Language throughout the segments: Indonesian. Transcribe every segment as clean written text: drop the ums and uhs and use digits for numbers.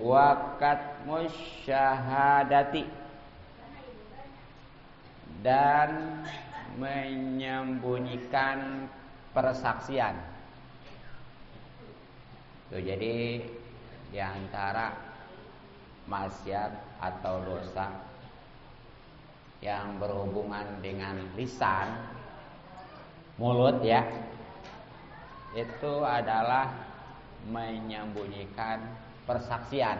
wa katmus syahadati, dan menyembunyikan persaksian. Tuh, jadi di antara maksiat atau dosa yang berhubungan dengan lisan, mulut ya, itu adalah menyembunyikan persaksian,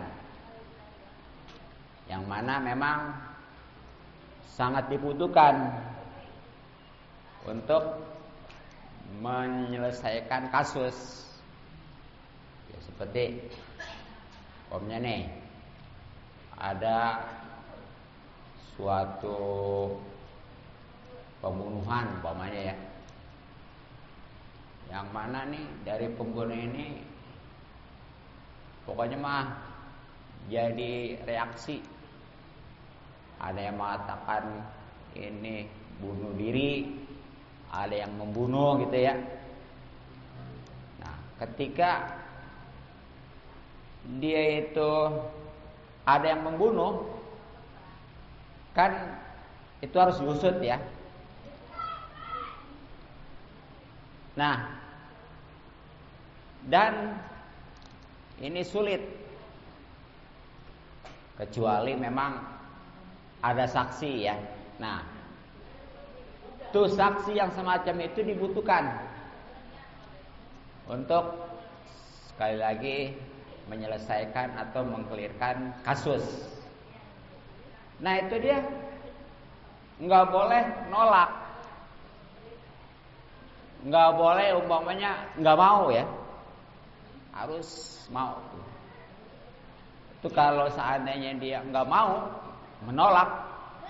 yang mana memang sangat dibutuhkan untuk menyelesaikan kasus. Ya, seperti omnya nih, ada suatu pembunuhan umpamanya ya, yang mana nih dari pembunuh ini pokoknya mah jadi reaksi. Ada yang mengatakan ini bunuh diri, ada yang membunuh gitu ya. Nah, ketika dia itu ada yang membunuh, kan itu harus diusut ya. Nah, dan ini sulit kecuali memang ada saksi ya. Nah, tuh saksi yang semacam itu dibutuhkan untuk sekali lagi menyelesaikan atau mengkelirkan kasus. Nah, itu dia nggak boleh nolak, nggak boleh umpamanya nggak mau ya, harus mau. Itu kalau seandainya dia nggak mau, menolak,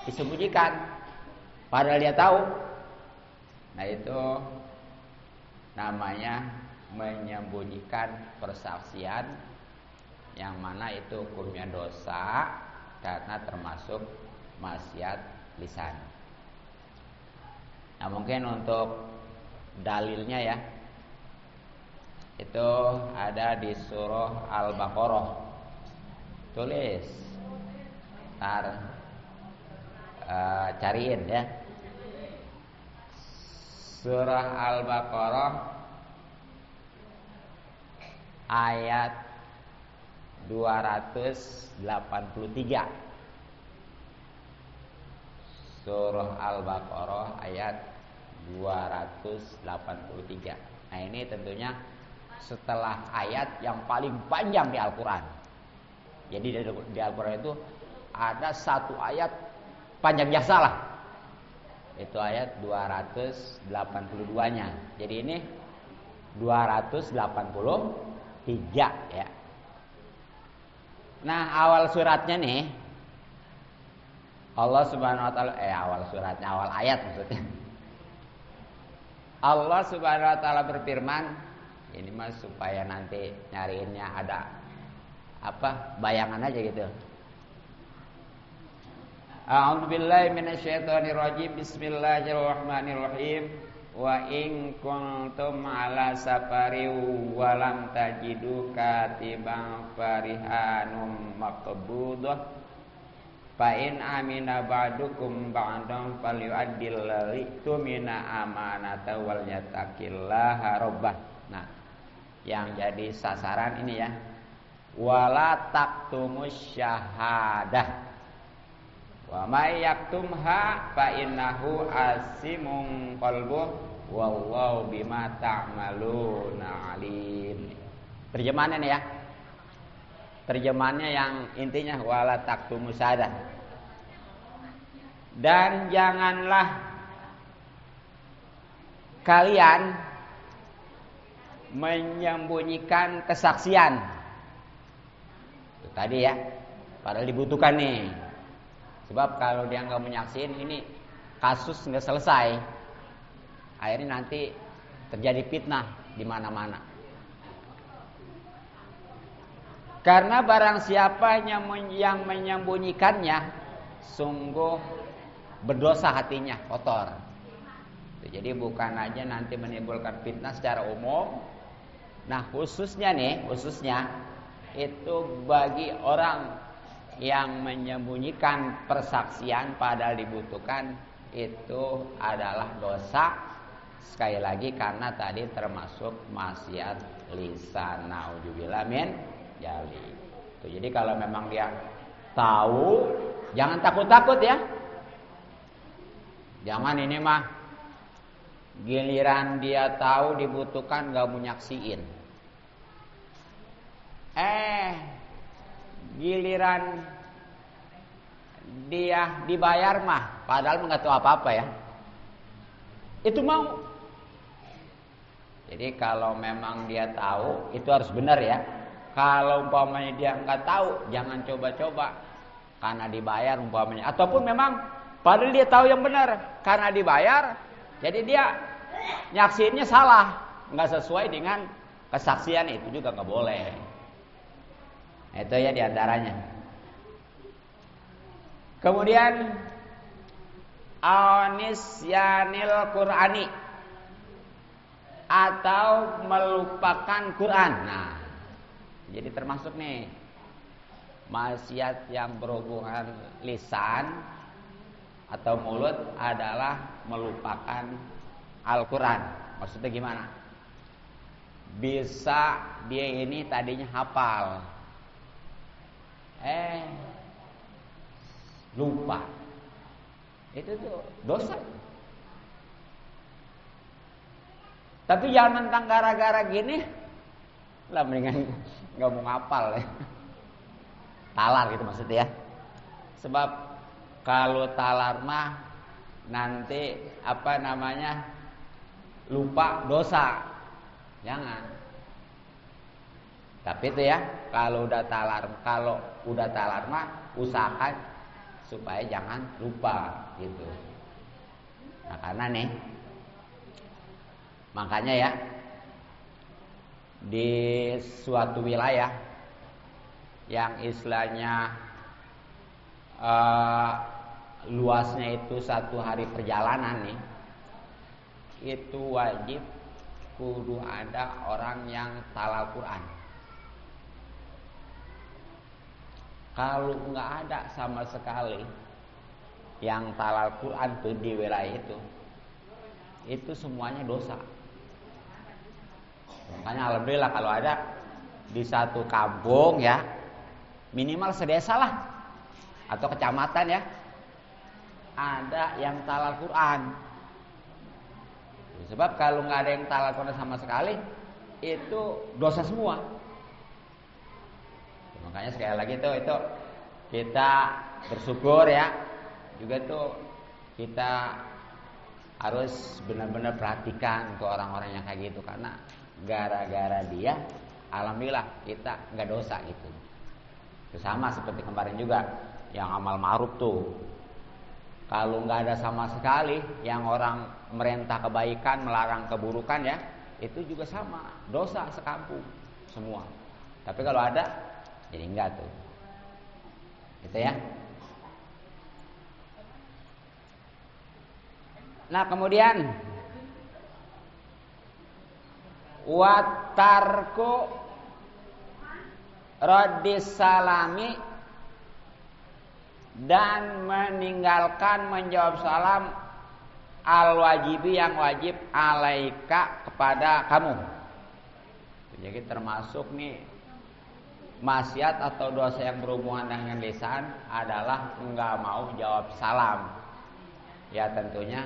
disembunyikan, padahal dia tahu. Nah, itu namanya menyembunyikan persaksian, yang mana itu hukumnya dosa karena termasuk maksiat lisan. Nah, mungkin untuk dalilnya ya, itu ada di surah Al-Baqarah. Tulis, ntar cariin ya, surah Al-Baqarah ayat 283. Surah Al-Baqarah ayat 283. Nah, ini tentunya setelah ayat yang paling panjang di Al-Quran. Jadi di Al-Quran itu ada satu ayat panjang jasa lah, itu ayat 282-nya. Jadi ini 283 ya. Nah, awal suratnya nih, Allah Subhanahu wa taala awal ayat maksudnya. Allah Subhanahu wa taala berfirman, ini mah supaya nanti nyariinnya ada bayangan aja gitu. A'udzubillahi minasyaitonirrajim. Bismillahirrahmanirrahim. Wa in kuntum ala safari wa lam tajidu katiban farihanum maqbudah fa in amina ba'dukum ba'dan falyu'addil ladzi tumina amanata wal yattaqillaha rabbah. Nah, yang jadi sasaran ini ya, wala taktumus syahadah wa may yaktumha fa innahu asimun qalbuh wallahu bima ta'maluna alim. Terjemahannya nih ya, terjemahannya yang intinya wala taktumus syahadah, dan janganlah kalian menyembunyikan kesaksian. Itu tadi ya, padahal dibutuhkan nih. Sebab kalau dia nggak menyaksiin, ini kasus nggak selesai. Akhirnya nanti terjadi fitnah di mana-mana. Karena barang siapa yang menyembunyikannya, sungguh berdosa hatinya, kotor. Jadi bukan aja nanti menimbulkan fitnah secara umum. Nah, khususnya itu bagi orang yang menyembunyikan persaksian padahal dibutuhkan, itu adalah dosa. Sekali lagi karena tadi termasuk maksiat lisan. Nauzubillah min dzalik. Jadi kalau memang dia tahu, jangan takut-takut ya. Jangan ini mah giliran dia tahu dibutuhkan gak mau nyaksiin. Giliran dia dibayar mah, padahal nggak tahu apa-apa ya. Itu mau. Jadi kalau memang dia tahu, itu harus benar ya. Kalau umpamanya dia nggak tahu, jangan coba-coba karena dibayar umpamanya. Ataupun memang padahal dia tahu yang benar, karena dibayar, jadi dia nyaksiinnya salah, nggak sesuai dengan kesaksian, itu juga nggak boleh. Itu ya diantaranya. Kemudian anisyanil Qur'ani, atau melupakan Quran. Nah, jadi termasuk nih maksiat yang berhubungan lisan atau mulut adalah melupakan Al-Quran. Maksudnya gimana? Bisa dia ini tadinya hafal, lupa. Itu tuh dosa. Tapi jangan mentang gara-gara gini lah, mendingan nggak mau ngapal ya. Talar gitu maksudnya ya. Sebab kalau talar mah nanti lupa dosa. Jangan. Tapi itu ya, kalau udah talar mah usahakan supaya jangan lupa gitu. Nah, karena nih makanya ya, di suatu wilayah yang istilahnya luasnya itu 1 hari perjalanan nih, itu wajib kudu ada orang yang talal Quran. Kalau nggak ada sama sekali yang talal Quran tuh di wilayah itu semuanya dosa. Makanya alhamdulillah kalau ada di satu kampung ya, minimal sedesa lah atau kecamatan ya, ada yang talal Quran. Sebab kalau nggak ada yang talal Quran sama sekali, itu dosa semua. Makanya sekali lagi itu kita bersyukur ya, juga tuh kita harus benar-benar perhatikan untuk orang-orang yang kayak gitu, karena gara-gara dia alhamdulillah kita nggak dosa gitu. Itu sama seperti kemarin juga yang amal ma'ruf tuh, kalau nggak ada sama sekali yang orang merintah kebaikan melarang keburukan ya, itu juga sama dosa sekampung semua. Tapi kalau ada jadi enggak tuh, gitu ya. Nah kemudian watarku raddis salami, dan meninggalkan menjawab salam al wajibi yang wajib alaika kepada kamu. Jadi termasuk nih maksiat atau dosa yang berhubungan dengan lisan adalah enggak mau jawab salam. Ya tentunya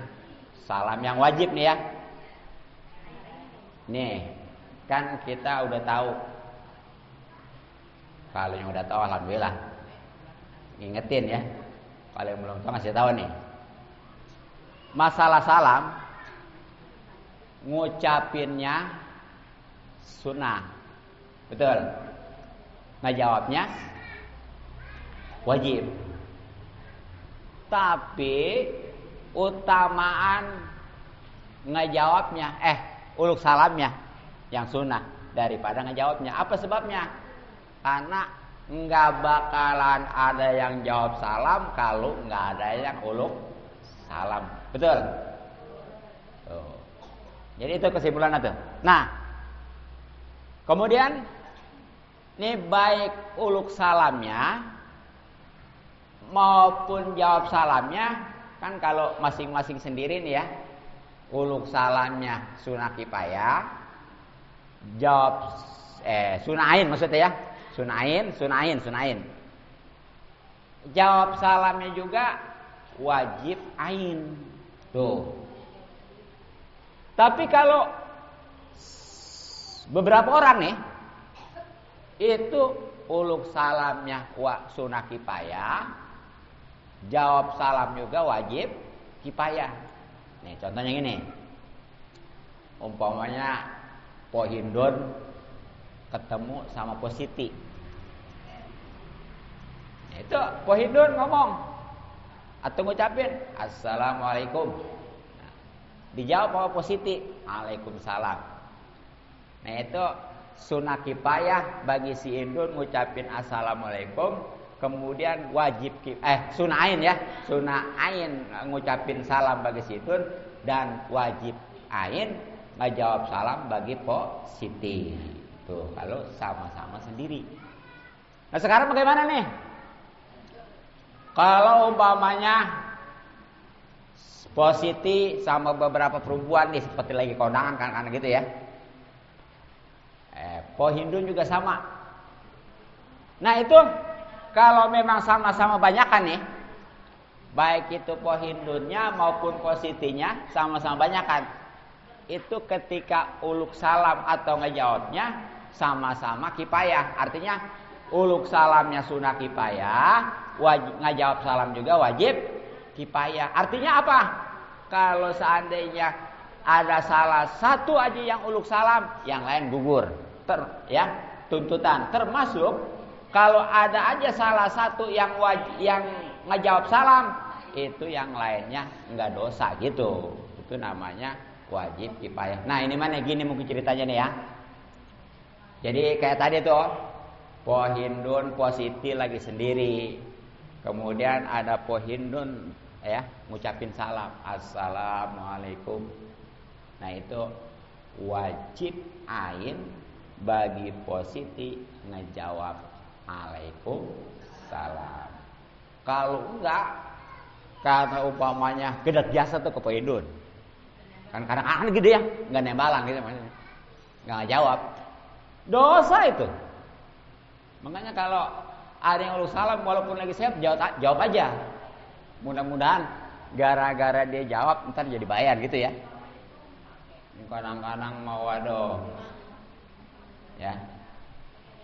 salam yang wajib nih ya. Nih, kan kita udah tahu. Kalau yang udah tahu alhamdulillah. Ingetin ya. Kalau yang belum tahu masih tahu nih. Masalah salam ngucapinnya sunnah. Betul. Ngejawabnya wajib. Tapi utamaan ngejawabnya uluk salamnya yang sunnah daripada ngejawabnya. Apa sebabnya? Karena nggak bakalan ada yang jawab salam kalau nggak ada yang uluk salam. Betul? Tuh. Jadi itu kesimpulan itu. Nah, kemudian Ini baik uluk salamnya maupun jawab salamnya, kan kalau masing-masing sendiri nih ya. Uluk salamnya sunnah kifayah, jawab sunahin maksudnya ya. Sunahin. Jawab salamnya juga wajib ain. Tuh. Tapi kalau beberapa orang nih itu uluk salamnya sunnah kifayah, jawab salam juga wajib kifayah. Nih contohnya gini. Umpamanya Po Hindun ketemu sama Po Siti. Nah, itu Po Hindun ngomong atau ngucapin assalamualaikum. Nah, dijawab sama Po Siti, waalaikumsalam. Nah itu sunnah kifayah bagi si Hindun ngucapin assalamualaikum, kemudian wajib sunnah ain ya, sunnah ain ngucapin salam bagi si Hindun, dan wajib ain ngejawab salam bagi Po Siti. Tuh kalau sama-sama sendiri. Nah sekarang bagaimana nih? Kalau umpamanya Po Siti sama beberapa perempuan nih seperti lagi kondangan kan gitu ya. Po Hindun juga sama. Nah itu kalau memang sama-sama banyakan nih, baik itu Po Hindunnya maupun Po Sitinya sama-sama banyakan, itu ketika uluk salam atau ngejawabnya sama-sama kifayah. Artinya uluk salamnya sunnah kifayah, ngejawab salam juga wajib kifayah. Artinya apa? Kalau seandainya ada salah satu aja yang uluk salam, yang lain gugur. Tuntutan termasuk kalau ada aja salah satu yang ngejawab salam, itu yang lainnya enggak dosa gitu. Itu namanya wajib kifayah. Nah, ini mana gini mungkin ceritanya nih ya. Jadi kayak tadi tuh, Po Hindun, Po Siti lagi sendiri. Kemudian ada Po Hindun ya ngucapin salam, assalamualaikum. Nah, itu wajib ain bagi Po Siti ngejawab Waalaikumsalam. Kalau enggak, karena umpamanya gedet biasa tuh ke Po Hindun, kan kadang-kadang gitu ya, nggak nembalan gitu maksudnya, nggak ngejawab, dosa itu. Makanya kalau ada yang uluk salam walaupun lagi sehat, jawab aja. Mudah-mudahan gara-gara dia jawab ntar jadi bayar gitu ya. Kadang-kadang mau waduh ya,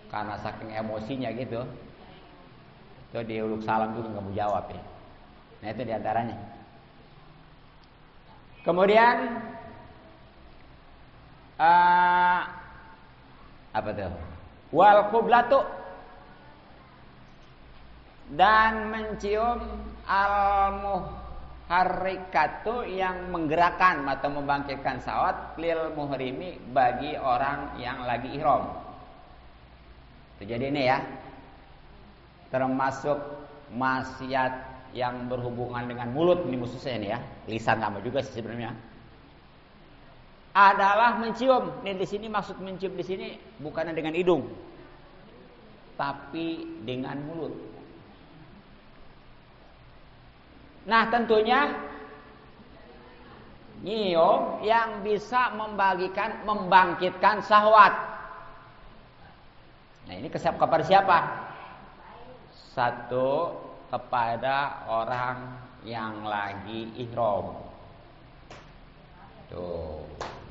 karena saking emosinya gitu, itu dia uluk salam juga nggak mau jawab ya. Nah itu diantaranya. Kemudian apa tuh? Wal qiblatu, dan mencium al-muharrikatu, yang menggerakkan atau membangkitkan syahwat lil muhrimi, bagi orang yang lagi ihram. Jadi ini ya, termasuk maksiat yang berhubungan dengan mulut ini khususnya ini ya, lisan nama juga sih sebenarnya. Adalah mencium. Nih di sini maksud mencium di sini bukan dengan hidung, tapi dengan mulut. Nah tentunya nyium yang bisa membangkitkan syahwat. Nah ini kepada siapa? Satu, kepada orang yang lagi ihram. Tuh,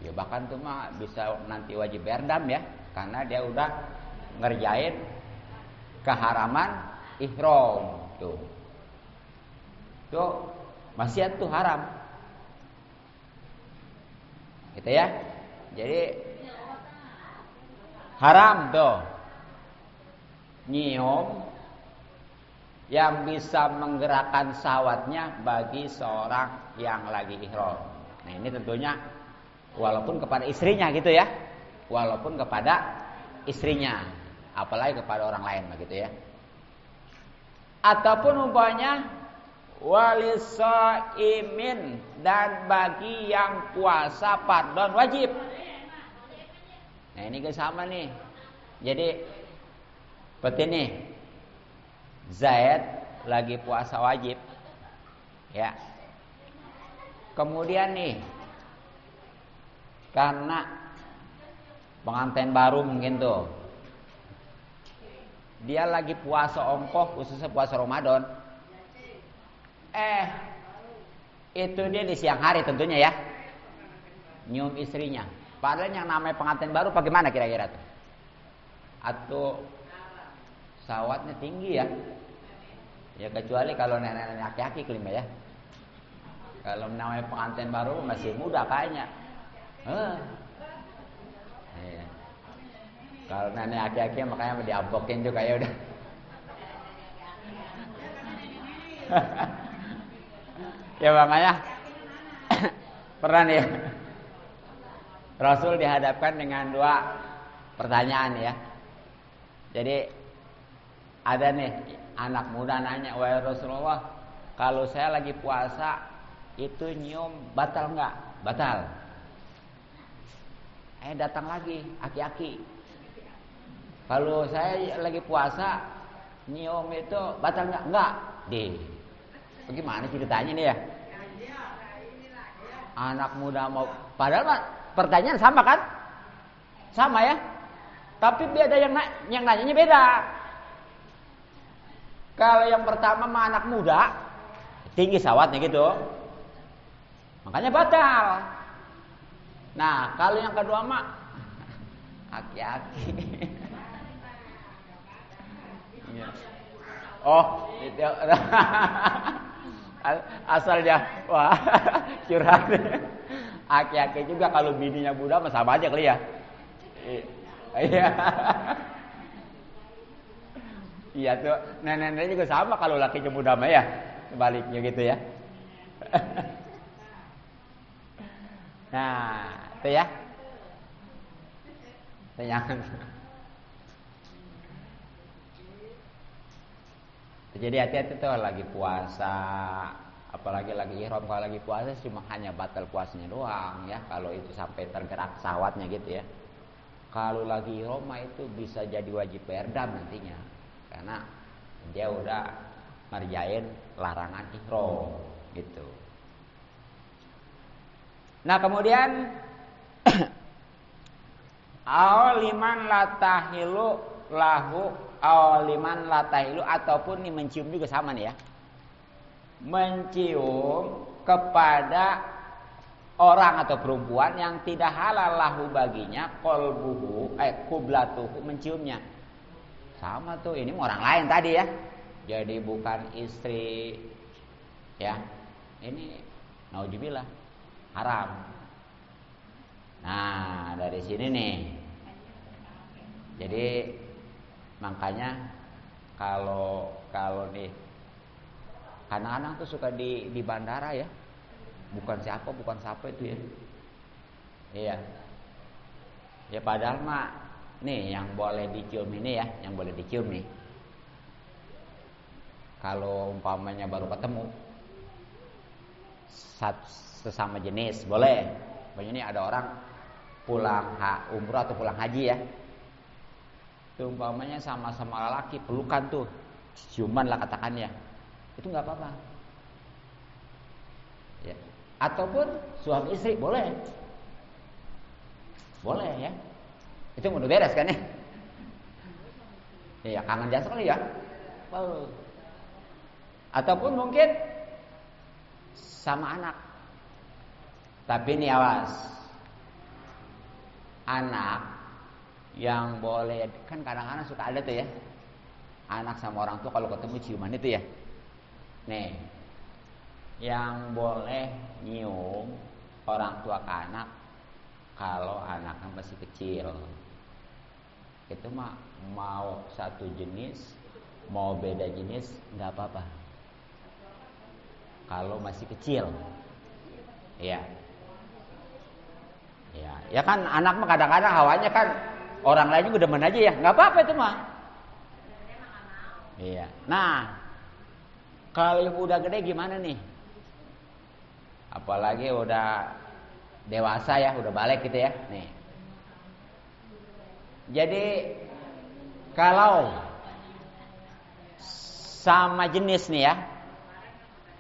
ya bahkan tuh mah bisa nanti wajib berdam ya, karena dia udah ngerjain keharaman ihram. Tuh maksiat tuh haram. Gitu ya. Jadi haram tuh nyium yang bisa menggerakkan syahwatnya bagi seorang yang lagi ihram. Nah ini tentunya walaupun kepada istrinya gitu ya, walaupun kepada istrinya, apalagi kepada orang lain begitu ya. Ataupun umpamanya walisaimin, dan bagi yang puasa pardon wajib. Nah ini sama nih. Jadi Seperti ini, Zaid lagi puasa wajib, ya. Kemudian nih, karena pengantin baru mungkin tuh, dia lagi puasa ongkoh, khususnya puasa Ramadan. Itu dia di siang hari tentunya ya, nyium istrinya. Padahal yang namanya pengantin baru bagaimana kira-kira tuh? Atau sawatnya tinggi ya? Ya kecuali kalau nenek-nenek aki-aki kelima ya. Kalau namanya pengantin baru masih muda kayaknya. Iya. Kalau nenek aki-aki makanya diampokin juga ya udah. Ya makanya pernah nih Rasul dihadapkan dengan dua pertanyaan ya. Jadi ada nih anak muda nanya, "Wahai Rasulullah, kalau saya lagi puasa itu nyium batal enggak?" Batal. Datang lagi aki-aki. "Kalau saya lagi puasa nyium itu batal enggak?" Enggak. Bagaimana ceritanya nih ya? Anak muda mau, padahal pertanyaan sama kan? Sama ya. Tapi beda yang nanyanya beda. Kalau yang pertama mah anak muda, tinggi sawatnya gitu, makanya batal. Nah, kalau yang kedua mah aki-aki. Oh, itu asal dia wah curhat. Aki-aki juga kalau bininya muda mah sama aja kali ya. Iya. Iya tuh, nenek-nenek juga sama kalau lakinya muda mah ya. Sebaliknya gitu ya. Nah, itu ya. Jangan. Jadi hati-hati tuh lagi puasa, apalagi lagi ihram. Kalau lagi puasa cuma hanya batal puasanya doang ya, kalau itu sampai tergerak sawatnya gitu ya. Kalau lagi ihram itu bisa jadi wajib berdam nantinya, karena dia udah ngerjain larangan ihram gitu. Nah kemudian liman latahilu lahu liman latahilu, ataupun nih mencium juga sama nih ya. Mencium kepada orang atau perempuan yang tidak halal lahu baginya qalbuhu kublatuhu, menciumnya. Sama tuh, ini orang lain tadi ya. Jadi bukan istri ya. Ini naudzubillah haram. Nah, dari sini nih. Jadi makanya kalau nih kadang-kadang tuh suka di bandara ya, bukan siapa itu ya. Iya. Ya padahal mah nih yang boleh dicium ini ya, yang boleh dicium nih. Kalau umpamanya baru ketemu sesama jenis boleh. Banyak ini ada orang pulang umrah atau pulang haji ya. Umpamanya sama-sama lelaki pelukan tuh, ciuman lah katakannya, itu nggak apa-apa. Ya. Ataupun suami istri boleh ya. Itu udah beres kan ya? Ya kangen jasa kali ya. Ataupun mungkin sama anak. Tapi ini awas, anak yang boleh, kan kadang-kadang suka ada tuh ya, anak sama orang tua kalau ketemu ciuman itu ya. Nih, yang boleh nyium orang tua ke anak kalau anaknya masih kecil. Itu mah mau satu jenis, mau beda jenis nggak apa-apa. Kalau masih kecil, ya kan anak mah kadang-kadang hawanya kan orang lain juga demen aja ya, nggak apa-apa itu mah. Iya. Nah, kalau yang udah gede gimana nih? Apalagi udah dewasa ya, udah balik gitu ya. Nih. Jadi kalau sama jenis nih ya.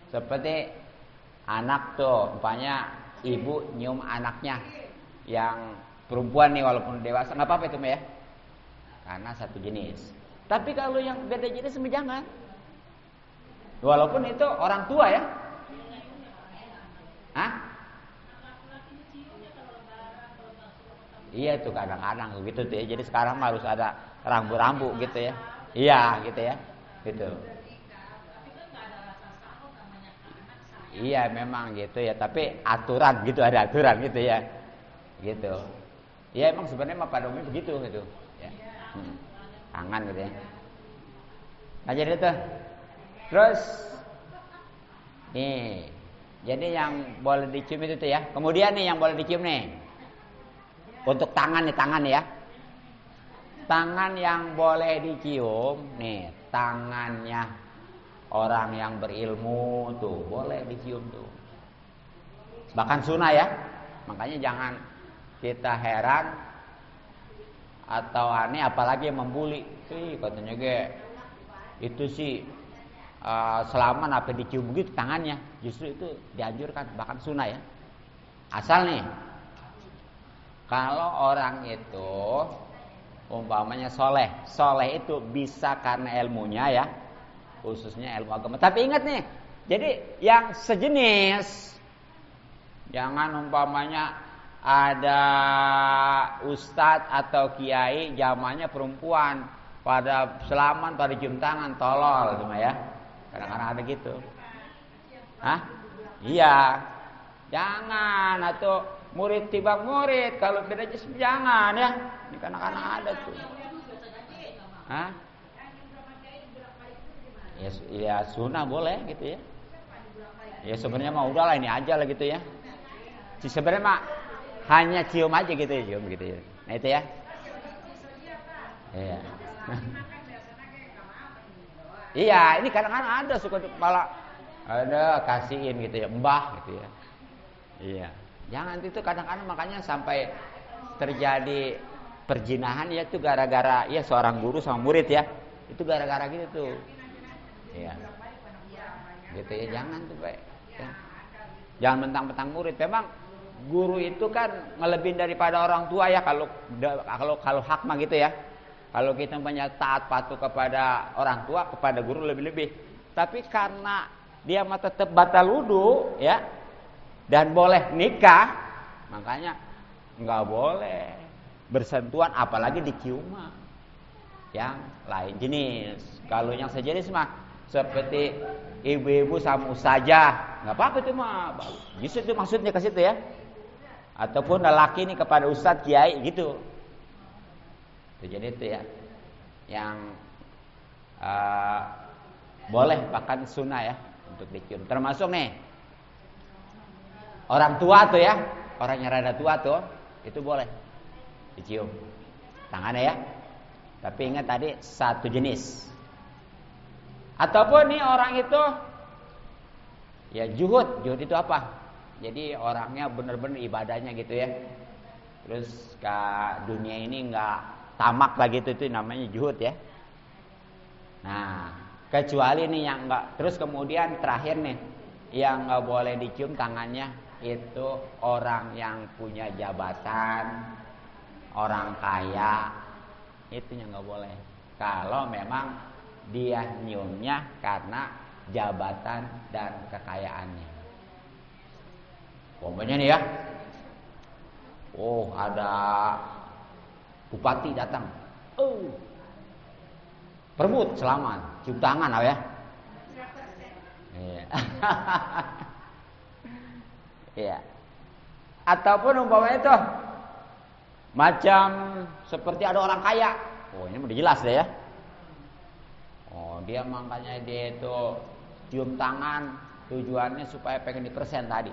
Seperti anak tuh, umpamanya ibu nyium anaknya yang perempuan nih walaupun dewasa, nggak apa-apa itu mah ya, karena satu jenis. Tapi kalau yang beda jenis jangan, walaupun itu orang tua ya. Hah? Iya tuh kadang-kadang gitu tuh ya. Jadi sekarang harus ada rambu-rambu gitu ya. Iya gitu ya, gitu. Iya memang gitu ya, tapi aturan gitu, ada aturan gitu ya, gitu. Iya emang sebenarnya mah pada umumnya begitu gitu, ya. Tangan gitu ya. Nah jadi itu, terus nih, jadi yang boleh dicium itu tuh ya. Kemudian nih yang boleh dicium nih, untuk tangan nih, tangan ya. Tangan yang boleh dicium nih, tangannya orang yang berilmu tuh boleh dicium tuh. Bahkan sunnah ya. Makanya jangan kita heran atau aneh apalagi yang membuli. Katanya itu sih selaman apa dicium begitu tangannya. Justru itu dianjurkan, bahkan sunnah ya. Asal nih kalau orang itu umpamanya soleh. Soleh itu bisa karena ilmunya ya, khususnya ilmu agama. Tapi ingat nih, jadi yang sejenis, jangan umpamanya ada ustadz atau kiai zamannya perempuan pada selaman, pada cium tangan, tolol cuma ya. Kadang-kadang ada gitu. Hah? Iya. Jangan, atau murid tibang murid kalau beda jenis jangan ya. Ini kadang-kadang ada tuh. Hah? Ya sunnah boleh gitu ya. Ya sebenarnya mah udahlah ini aja lah gitu ya. Sebenarnya mah hanya cium aja gitu ya, cium gitu ya. Nah itu ya. Iya. Iya, ini kadang-kadang ada suka malah ada kasihin gitu ya, mbah gitu ya. Iya. Jangan itu kadang-kadang makanya sampai terjadi perzinahan ya itu gara-gara ya seorang guru sama murid ya. Itu gara-gara gitu tuh. Iya. Gitu ya, jangan tuh Pak. Ya. Jangan mentang-mentang murid. Memang guru itu kan ngelebihin daripada orang tua ya kalau hak mah gitu ya. Kalau kita punya taat patuh kepada orang tua, kepada guru lebih-lebih. Tapi karena dia mah tetap batal wudu ya dan boleh nikah, makanya nggak boleh bersentuhan apalagi dicium yang lain jenis. Kalau yang sejenis mah seperti ibu-ibu sama ustazah, nggak apa-apa itu mah. Justru itu maksudnya ke situ ya. Ataupun lelaki ini kepada ustadz kiai gitu. Jadi itu ya, yang boleh bahkan sunnah ya untuk dicium. Termasuk nih orang tua tuh ya, orang yang rada tua tuh itu boleh dicium tangannya ya. Tapi ingat tadi satu jenis. Ataupun nih orang itu ya juhud itu apa? Jadi orangnya benar-benar ibadahnya gitu ya. Terus ke dunia ini nggak tamak lagi itu namanya juhud ya. Nah, kecuali nih yang nggak. Terus kemudian terakhir nih yang nggak boleh dicium tangannya itu orang yang punya jabatan, orang kaya, itu yang nggak boleh. Kalau memang dia nyiumnya karena jabatan dan kekayaannya. Pokoknya nih ya, ada bupati datang, perebut selamat, cium tangan ya. Iya. Iya. Ataupun umpamanya itu macam seperti ada orang kaya, ini udah jelas deh ya. Dia makanya dia itu cium tangan tujuannya supaya pengen dipersen tadi.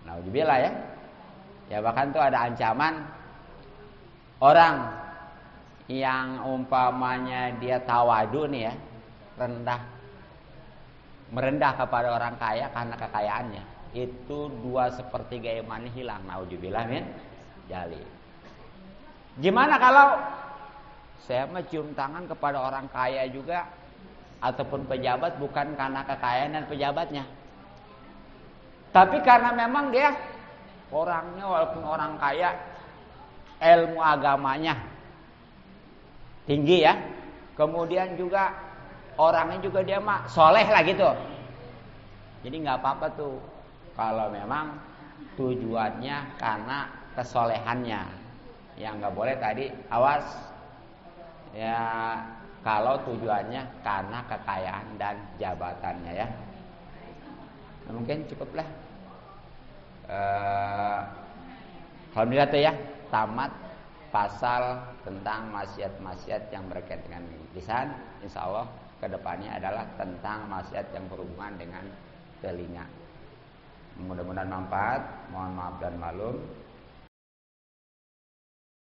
Nauzubillah ya. Ya bahkan tuh ada ancaman orang yang umpamanya dia tawadu nih ya, merendah kepada orang kaya karena kekayaannya, itu 2/3 imannya hilang. Nauzubillah min dzalik. Gimana kalau saya mah cium tangan kepada orang kaya juga ataupun pejabat bukan karena kekayaan dan pejabatnya, tapi karena memang dia orangnya walaupun orang kaya, ilmu agamanya tinggi ya, kemudian juga orangnya juga dia mah soleh lah gitu. Jadi nggak apa-apa tuh kalau memang tujuannya karena kesolehannya. Yang nggak boleh tadi, awas ya kalau tujuannya karena kekayaan dan jabatannya ya. Nah, mungkin cukuplah. Alhamdulillah tuh ya, tamat pasal tentang maksiat-maksiat yang berkaitan dengan lisan. Insya Allah kedepannya adalah tentang maksiat yang berhubungan dengan telinga. Mudah-mudahan manfaat. Mohon maaf dan maklum.